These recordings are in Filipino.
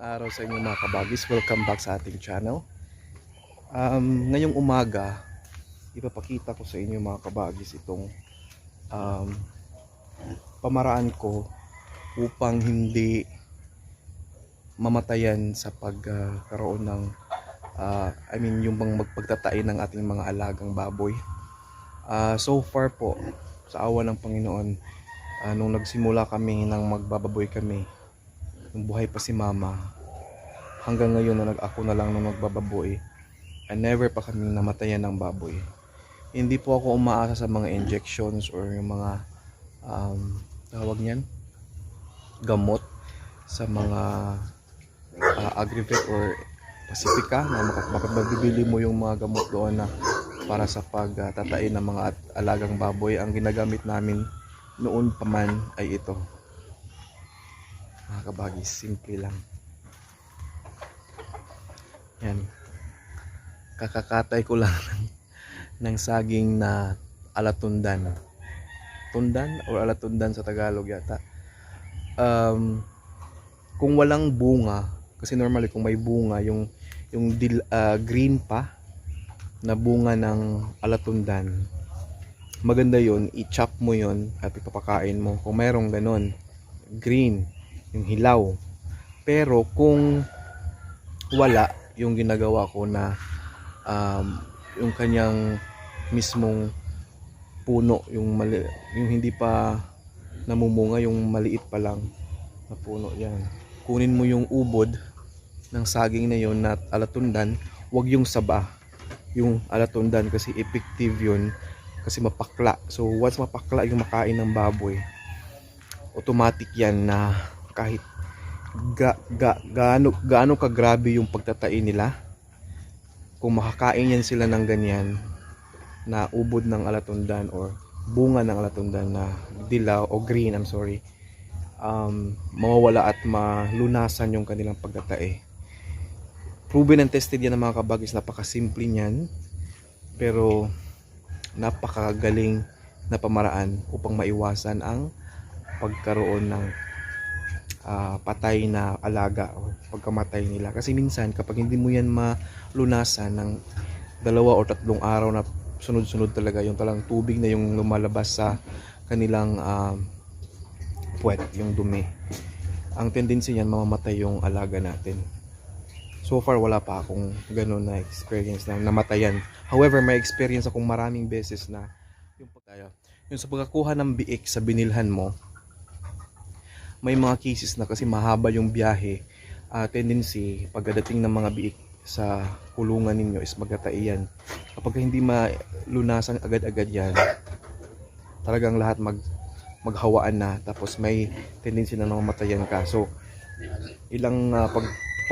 Magandang araw sa inyo mga kabagis. Welcome back sa ating channel. Ngayong umaga, ipapakita ko sa inyo mga kabagis itong pamaraan ko upang hindi mamatayan sa pagkaroon ng yung magpagtatain ng ating mga alagang baboy. So far po, sa awa ng Panginoon, nung nagsimula kami nang magbababoy kami, nung buhay pa si mama, hanggang ngayon na ako na lang nung magbababoy, never pa kami namatayan ng baboy. Hindi po ako umaasa sa mga injections or yung mga tawag niyan, gamot sa mga Agrivet or Pacifica na makabibili mo yung mga gamot doon na para sa pagtatain ng mga alagang baboy. Ang ginagamit namin noon pa man ay ito mga kabagis, simple lang. Yan, kakakatay ko lang ng saging na alatundan, tundan or alatundan sa Tagalog yata. Kung walang bunga, kasi normally kung may bunga, yung green pa na bunga ng alatundan, maganda yon, i-chop mo yon at ipapakain mo kung mayroong ganon, green, yung hilaw. Pero kung wala, yung ginagawa ko na yung kanyang mismong puno, yung hindi pa namumunga, yung maliit pa lang na puno, yan. Kunin mo yung ubod ng saging na yon na alatundan, wag yung saba, yung alatundan, kasi effective yun kasi mapakla. So once mapakla yung makain ng baboy, automatic yan na kahit gaano kagrabe yung pagtatain nila, kung makakain yan sila ng ganyan na ubod ng alatundan or bunga ng alatundan na dilaw o green, mawawala at malunasan yung kanilang pagtatae. Proven and tested yan ng mga kabagis. Napakasimple niyan, pero napakagaling na pamaraan upang maiwasan ang pagkaroon ng patay na alaga o pagkamatay nila. Kasi minsan kapag hindi mo yan malunasan ng 2 o 3 araw na sunod-sunod talaga, yung talang tubig na yung lumalabas sa kanilang puwet, yung dumi, ang tendency niyan mamamatay yung alaga natin. So far wala pa akong ganun na experience na namatayan. However, may experience akong maraming beses na yung sa pagkakuha ng biik sa binilhan mo, may mga cases na kasi mahaba yung biyahe, tendency pagdating ng mga biik sa kulungan ninyo is magtataiyan. Kapag hindi malunasan agad-agad yan, talagang lahat maghawaan na, tapos may tendency na namamatayan ka. So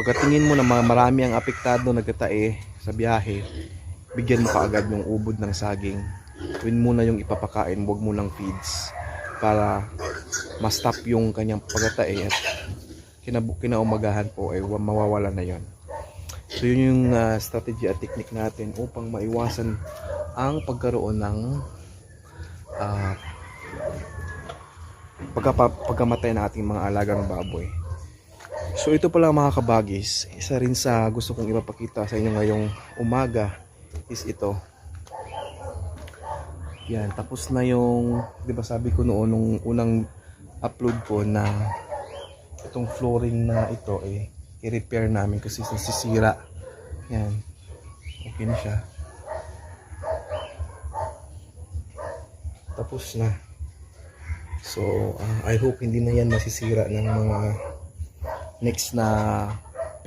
pagkatingin mo na marami ang apektado nagtatae sa biyahe, bigyan mo kaagad yung ubod ng saging. Yun muna yung ipapakain, huwag mo ng feeds, para ma-stop yung kanyang pagtatae at kinaumagahan po ay mawawala na yon. So yun yung strategy at technique natin upang maiwasan ang pagkaroon ng pagkamatay ng ating mga alagang baboy. So ito pala mga kabagis, isa rin sa gusto kong ipapakita sa inyo ngayong umaga is ito. Yan, tapos na yung, di ba sabi ko noon nung unang upload ko na itong flooring na ito i-repair namin kasi nasisira. Yan, okay na siya, tapos na. So I hope hindi na yan masisira ng mga next na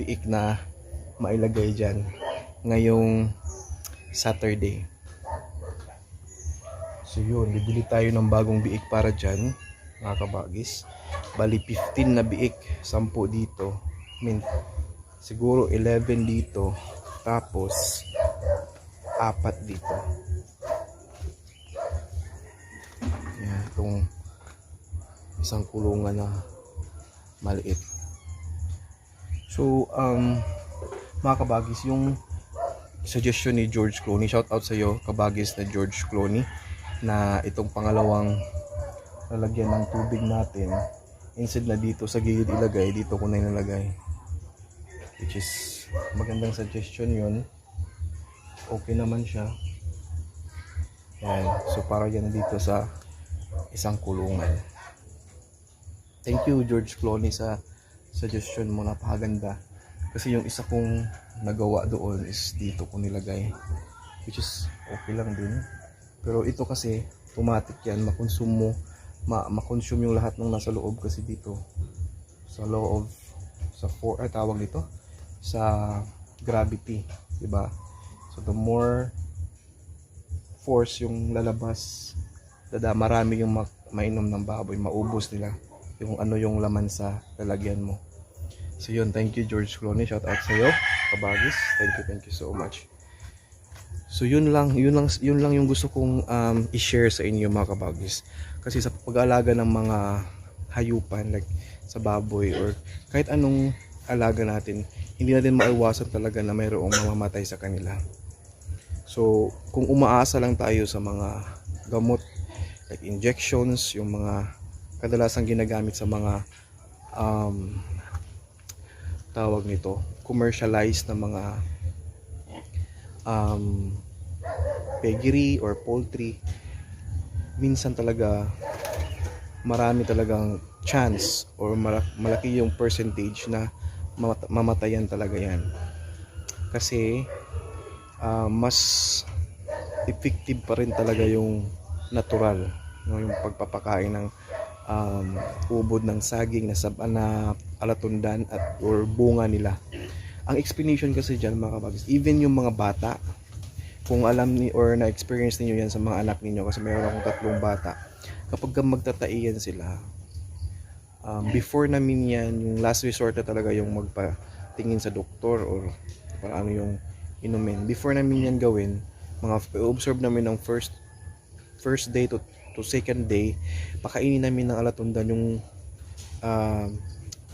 piik na mailagay dyan ngayong Saturday. So yun, bibili tayo ng bagong biik para dyan mga kabagis. Bali 15 na biik, 10 dito, siguro 11 dito, tapos 4 dito. Yan, itong isang kulungan na maliit. So mga kabagis, yung suggestion ni George Clooney, shout out sa iyo kabagis na George Clooney, na itong pangalawang lalagyan ng tubig natin, instead na dito sa gilid ilagay, dito ko na inalagay. which is magandang suggestion yun. Okay naman siya. Yan. So para yan dito sa isang kulungan. Thank you George Clooney sa suggestion mo, napakaganda. Kasi yung isa kong nagawa doon is dito ko nilagay, which is okay lang din. Pero ito kasi automatic yan, makonsume yung lahat ng nasa loob kasi dito sa law of tawag nito sa gravity, di ba? So the more force yung lalabas, marami yung mainom ng baboy, maubos nila yung ano yung laman sa lalagyan mo. So yun, thank you George Clooney, shout out sa iyo kabagis, thank you so much. So yun lang yung gusto kong i-share sa inyo mga kabagis. Kasi sa pag-aalaga ng mga hayupan like sa baboy or kahit anong alaga natin, hindi natin maiwasan talaga na mayroong mamamatay sa kanila. So kung umaasa lang tayo sa mga gamot like injections, yung mga kadalasang ginagamit sa mga tawag nito, commercialized na mga piggery or poultry, minsan talaga marami talagang chance or malaki yung percentage na mamatayan talaga yan. Kasi mas effective pa rin talaga yung natural, no? Yung pagpapakain ng ubod ng saging na alatundan at or bunga nila. Ang explanation kasi dyan mga kabagis, even yung mga bata, kung alam ni or na-experience niyo yan sa mga anak niyo, kasi mayroon akong 3 bata, kapag magtataiyan sila, before namin yan, yung last resort na talaga yung magpatingin sa doktor or ano yung inumin. Before namin yan gawin, observe namin ng first day to second day, pakainin namin ng alatundan yung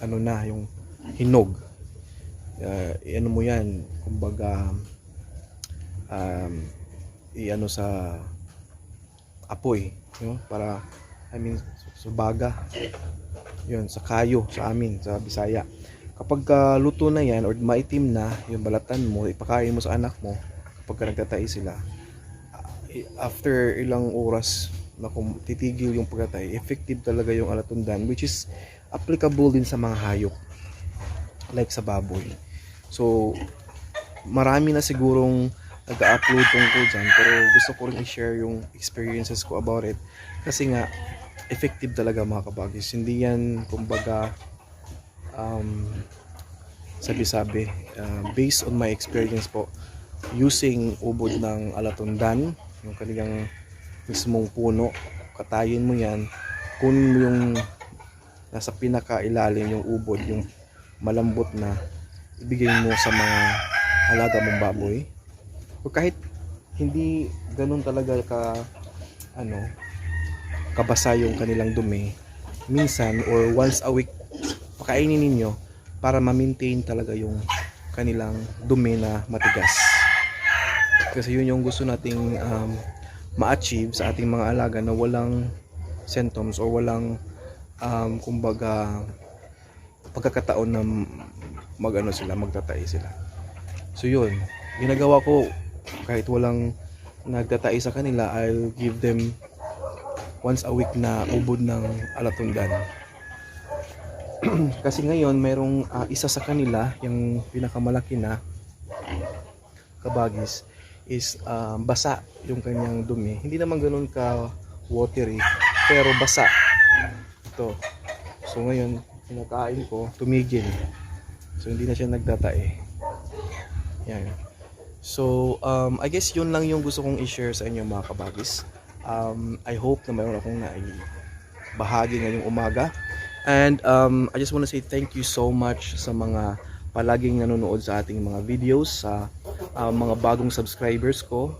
yung hinog. Ano mo yan, kumbaga iano sa apoy, para sa baga, yun, sa kayo sa amin sa Bisaya. Kapag luto na yan or maitim na yung balatan mo, ipakain mo sa anak mo kapag nagtatay sila. After ilang oras na kung titigil yung pagtatay, effective talaga yung alatundan, which is applicable din sa mga hayop like sa baboy. So marami na sigurong nag-upload tungkol dyan, pero gusto ko rin i-share yung experiences ko about it kasi nga effective talaga mga kabagis. Hindi yan kumbaga sabi-sabi, based on my experience po, using ubod ng alatundan, yung kanilang mismong puno, katayin mo yan, kunin mo yung nasa pinakailalim yung ubod, yung malambot na, ibigay mo sa mga alaga mong baboy. O kahit hindi ganun talaga kabasa yung kanilang dumi, minsan or once a week pakainin ninyo para ma-maintain talaga yung kanilang dumi na matigas. Kasi yun yung gusto nating ma-achieve sa ating mga alaga, na walang symptoms or walang kumbaga pagkakataon na magtatay sila. So yun, ginagawa ko kahit walang nagtatay sa kanila, I'll give them once a week na ubod ng alatundan. Kasi ngayon mayroong isa sa kanila, yung pinakamalaki na kabagis, is basa yung kanyang dumi. Hindi naman ganoon ka watery, pero basa ito. So ngayon pinakain ko, tumigil. So hindi na siya nagtatae. Yan. So I guess yun lang yung gusto kong i-share sa inyo mga kabagis. I hope na mayroon akong bahagi ngayong umaga. And I just want to say thank you so much sa mga palaging nanonood sa ating mga videos, sa mga bagong subscribers ko.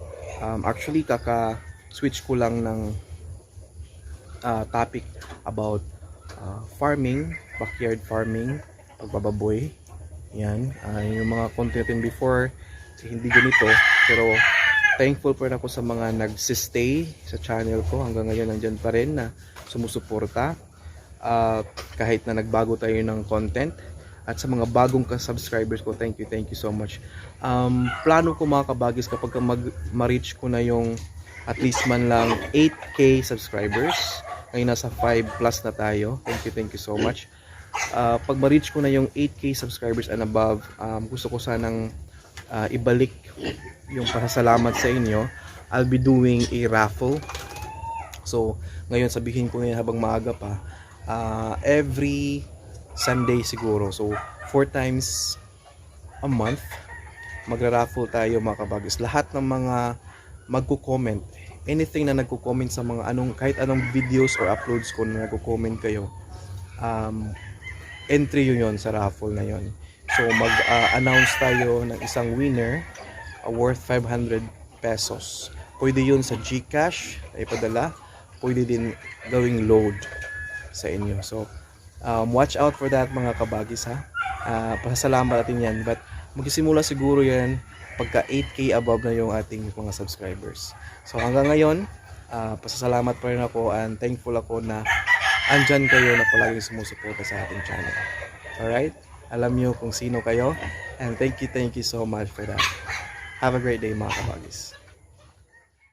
Actually kaka-switch ko lang ng topic about farming, backyard farming, pagbababoy. Yan, yung mga content before hindi ganito, pero thankful pa rin ako sa mga nagsistay sa channel ko hanggang ngayon, nandyan pa rin na sumusuporta. Kahit na nagbago tayo ng content, At sa mga bagong subscribers ko, thank you so much. Plano ko mga kabagis kapag ma-reach ko na yung at least man lang 8K subscribers. Ngayon nasa 5 plus na tayo. Thank you so much. Pag ma-reach ko na yung 8K subscribers and above, gusto ko sanang ibalik yung pasasalamat sa inyo. I'll be doing a raffle. So, ngayon sabihin ko ngayon habang maaga pa, every Sunday siguro. So, 4 times a month, magra-raffle tayo mga kabagis. Lahat ng mga magko-comment, anything na nagko-comment sa mga kahit anong videos or uploads ko na nagko-comment kayo, entry yun sa raffle na yun. So, mag-announce tayo ng isang winner worth 500 pesos. Pwede yun sa GCash, ipadala. Pwede din gawing load sa inyo. So, watch out for that mga kabagis ha. Pasasalamat natin yan. But, magsisimula siguro yan pagka 8K above na yung ating mga subscribers. So, hanggang ngayon, pasasalamat pa rin ako and thankful ako na andyan kayo na palaging sumusuporta sa ating channel. Alright? Alam nyo kung sino kayo. And thank you so much for that. Have a great day mga kabagis.